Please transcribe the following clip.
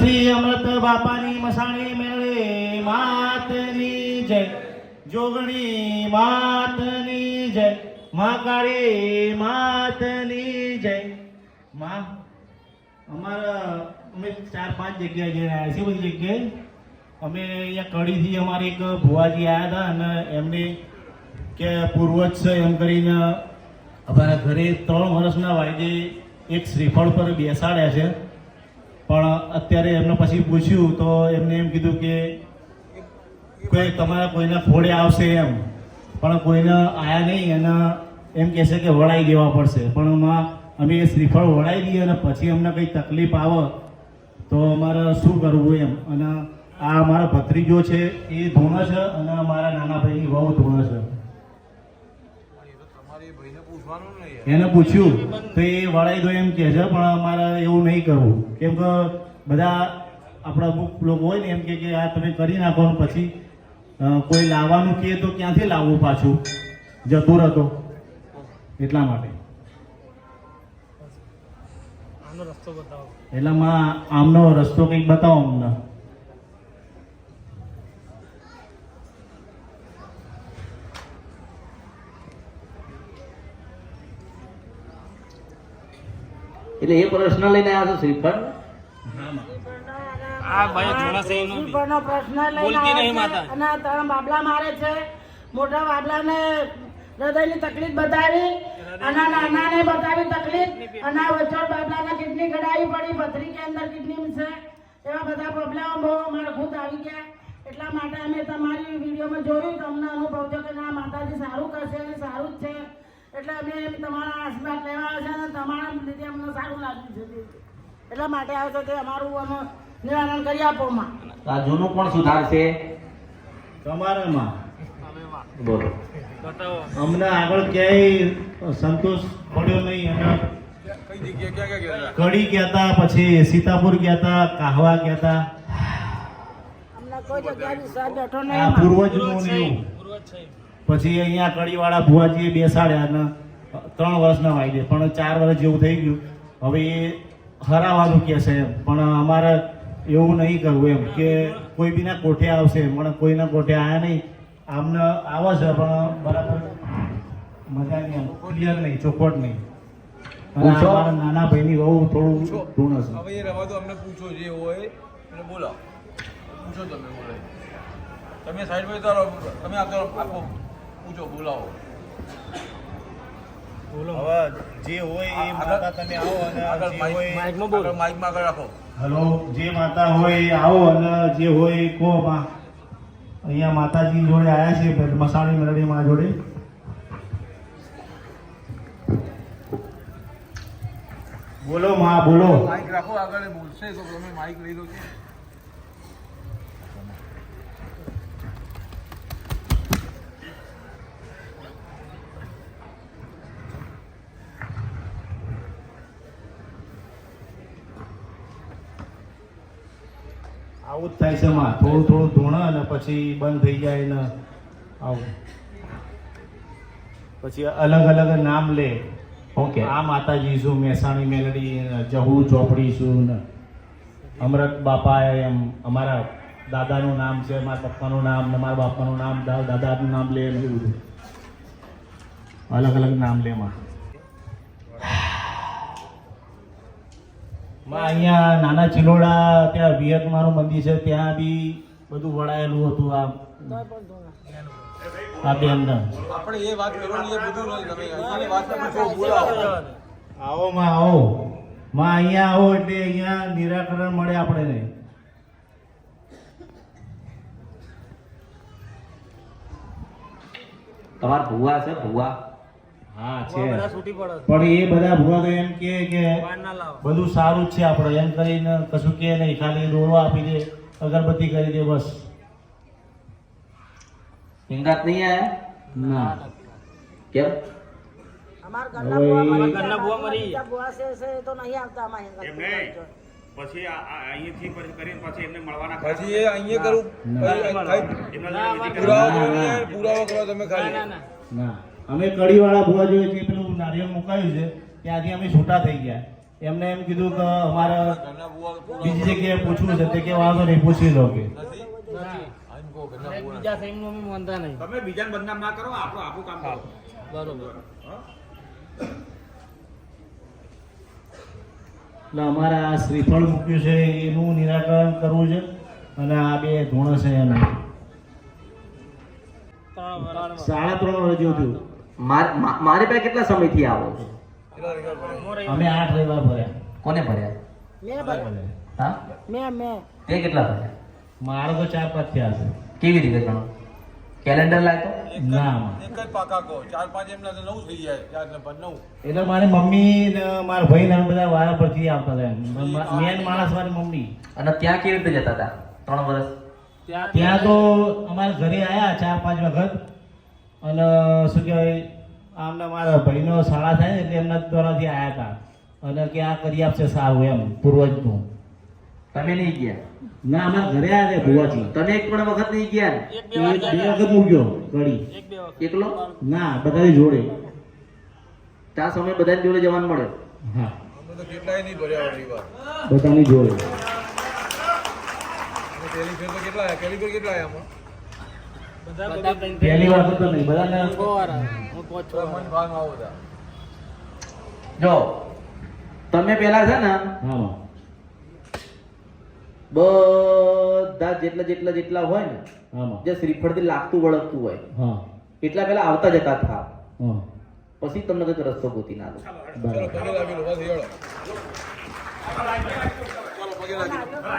શ્રી અમૃત બાપાની મસાણી મેળે માતની જય, જોગણી માતની જય, મહાકાળી માતની જય. માં અમારા અમે 4-5 જગ્યાએ જઈને આવ્યા છીએ. બધી જગ્યાએ અમે અહીંયા કડીથી અમારે એક ભુવાજી આવ્યા હતા અને એમને કે પૂર્વજ છે એમ કરીને અમારા ઘરે 3 વર્ષના વાયદે એક શ્રીફળ પર બેસાડ્યા છે. પણ અત્યારે એમને પછી પૂછ્યું તો એમને એમ કીધું કે કોઈ તમારા કોઈના ખોડે આવશે એમ, પણ કોઈને આયા નહીં અને એમ કહેશે કે વળાઈ દેવા પડશે. પણ એમાં અમે એ શ્રીફળ વળાઈ દઈએ અને પછી અમને કંઈ તકલીફ આવે તો અમારે શું કરવું એમ. અને આ અમારો ભત્રીજો છે એ ધૂણો છે અને અમારા નાના ભાઈની વહુ ધૂણો છે. એને પૂછ્યું તો એ વળાઈ દો એમ કહે છે, પણ અમારે એવું નહીં કરવું. કેમ કે બધા આપણા અમુક લોકો હોય ને એમ કે આ તમે કરી નાખો ને પછી કોઈ લાવવાનું કહે તો ક્યાંથી લાવવું, પાછું જતું રહેતો. એટલા માટે એટલામાં આમનો રસ્તો કંઈક બતાવો અમને. એટલે એ પ્રશ્ન લઈને આવ્યા છો શ્રીફળ? આ ભાઈ જોડા છે એનો શ્રીફળનો પ્રશ્ન લઈને બોલતી નહીં માતા. અને 3 બાબલા મારે છે. મોટા બાબલાને હૃદયની તકલીફ બતાવી અને નાનાને બતાવી તકલીફ, અને વચોટ બાબલાને કિડની કઢાવી પડી, પથરી કે અંદર કિડની છે. એવા બધા પ્રોબ્લેમ બહુ અમારે ખુદ આવી ગયા. એટલા માટે અમે તમારી વિડીયોમાં જોયું, તમને અનુભવ થયો કે ના માતાજી સારું કરશે અને સારું જ છે. એટલે અમે તમારા આશીર્વાદ લેવા આવે છે અને તમારા લીધે અમને સારું લાગ્યું છે. એટલા માટે આવે છે કે અમારું અમે નિવારણ કરી આપો માં. આ જૂનું પણ સુધારશે તમારામાં બોલો. અમને આગળ ક્યાંય સંતોષ પડ્યો નહીં. અને કડી કહેતા, પછી સીતાપુર કહેતા, કાહવા કહેતા, અમને કોઈ જગ્યાએ વિશ્વાસ બેઠો આ નહીં. પૂર્વજનું ને એવું. પછી અહીંયા કડીવાળા ભુવાજીએ બેસાડ્યા અને 3 વર્ષના વાયદે, પણ 4 વર્ષ જેવું થઈ ગયું. હવે એ હરાવાનું કહે છે એમ, પણ અમારે એવું નહીં કરવું એમ કે કોઈ બીના કોઠે આવશે, પણ કોઈના કોઠે આવ્યા નહીં. આમને આવે છે પણ બરાબર મજા નહીં, ક્લિયર નહીં, ચોખવટ નહીં. અને અમારા નાના ભાઈની વહુ થોડું ધૂણ હશે. હવે એ રવા તો અમને પૂછો જે હોય એટલે બોલો, પૂછો તમે બોલે. તમે સાઈડ પર તારો તમે આ તરફ આપો, પૂછો, બોલાવો. હવે જે હોય એ માતા તમે આવો અને જે હોય માઇકમાં આગળ રાખો. હલો, જે માતા હોય એ આવો અને જે હોય એ કહો. અહીંયા માતાજી જોડે આવ્યા છે, મસાણી મેલડી માં જોડે. બોલો માં, બોલો. માઇક રાખો, આગળ બોલશે તો તમે માઇક લઈ લો છો. આવું જ થાય છે માં, થોડું થોડું ધૂણ અને પછી બંધ થઈ જાય ને આવું. પછી અલગ અલગ નામ લે. ઓકે. આ માતાજી છું, મહેસાણી મેલડી, જહુ ચોપડી છું ને અમૃત બાપા, એમ અમારા દાદાનું નામ છે, મારા પપ્પાનું નામ ને મારા બાપાનું નામ, દાદાનું નામ લે ને એવું બધું અલગ અલગ નામ લે માં. અહીંયા નાના ચિલોડા ત્યાં વિયતમાનું મંદિર છે, ત્યાં બી બધું વળાયેલું હતું. આ બેન આપણે એ વાત કરવાની એ બધું નહીં, તમે અહીંયાની વાત પૂછો, બોલાવો. આવો માં, આવો માં, અહીંયા આવો એટલે અહીંયા નિરાકરણ મળે આપણે. તમારા ભુવા છે? ભુવા હા છે, પણ એ બધા ભૂવા તો એમ કે બધું સારું જ છે આપણે એમ કરીને કશું કે નહીં, ખાલી રોડો આપી દે, અગરબત્તી કરી દે, બસ. હિંગાત નહીં આયા? ના. કેમ? અમારા ઘરના બુઆ મરી ગયા. બુઆ છે તો નહીં આવતા અમારે. પછી અહીંયાથી કરીને પછી એમને મળવાના પછી એ અહીંયા કરું પુરાવો કરો તમે ખાલી. ના, અમે કડીવાળા ભુવા જોઈએ છે, પેલું નારિયેળ મુકાયું છે ત્યાંથી અમે છૂટા થઈ ગયા. એમને એમ કીધું કે અમારે ઘરના બુવા પૂરા બીજી જગ્યાએ પૂછવું છે તે કે વાંધો નહીં પૂછી લો કે નથી આમ કહો ઘરના બુવા બીજા સૈમનું અમે માનતા નહીં તમે બીજાને બદનામ ના કરો આપણું કામ કરો બરોબર એટલે અમારે આ શ્રીફળ મૂક્યું છે એનું નિરાકરણ કરવું છે અને આ બે ધૂણ છે એના 3.5 વર્ષ જેવું થયું મારી પાસે કેટલા સમયથી આવો છો? કેટલા રેગા ભરે અમે 8 રવિવાર ભર્યા કોને ભર્યા? હા મેં તે કેટલા ભર્યા? મારે તો 4-5 થયા છે કેવી રીતે ગણો? કેલેન્ડર લાગતો? ના એક જ પાકા કહો 4-5 એમના તો 9 થઈ જાય 4 ને 5 9 એટલે મારી મમ્મી ને મારા ભાઈ ને બધા વારા પરથી આવતા હતા મેન માણસ મારી મમ્મી અને ત્યાં કેવી રીતે જતા હતા 3 વર્ષ? ત્યાં તો અમારા ઘરે આવ્યા 4-5 વખત અને શું કહેવાય આમને મારા ભાઈનો શાળા થાય ને એટલે એમના દ્વારાથી આવ્યા હતા અને કે આ કરી આપશે સારું એમ પૂર્વજનું તમે નહીં ગયા? ના અમારા ઘરે આવ્યા છે ભુવાજી તમે એક પણ વખત નહીં ગયા ને? એ 2 વખત મૂક્યો ઘડી એકલો? ના બધાની જોડે ત્યાં સમય બધાની જોડે જવાનું મળે? હા અમે તો કેટલાય નહીં ભર્યા રવિવાર બધાની જોડે અને પહેલી ફેર તો કેટલા આયા પહેલી ફેર કેટલા આયા આમાં પહેલી વાર તો નહીં બધાને મન ભાન આવો હતા જો તમે પેલા છે ને હા બધા જેટલા હોય ને હા જે શ્રીફળથી લાગતું વળગતું હોય હા એટલા પેલા આવતા જતા થાવ હા પછી તમને કઈક રસ્તો ગોતી ના દો. ચલો પગે લાગેલો બસ હેડો ચલો પગે લાગેલો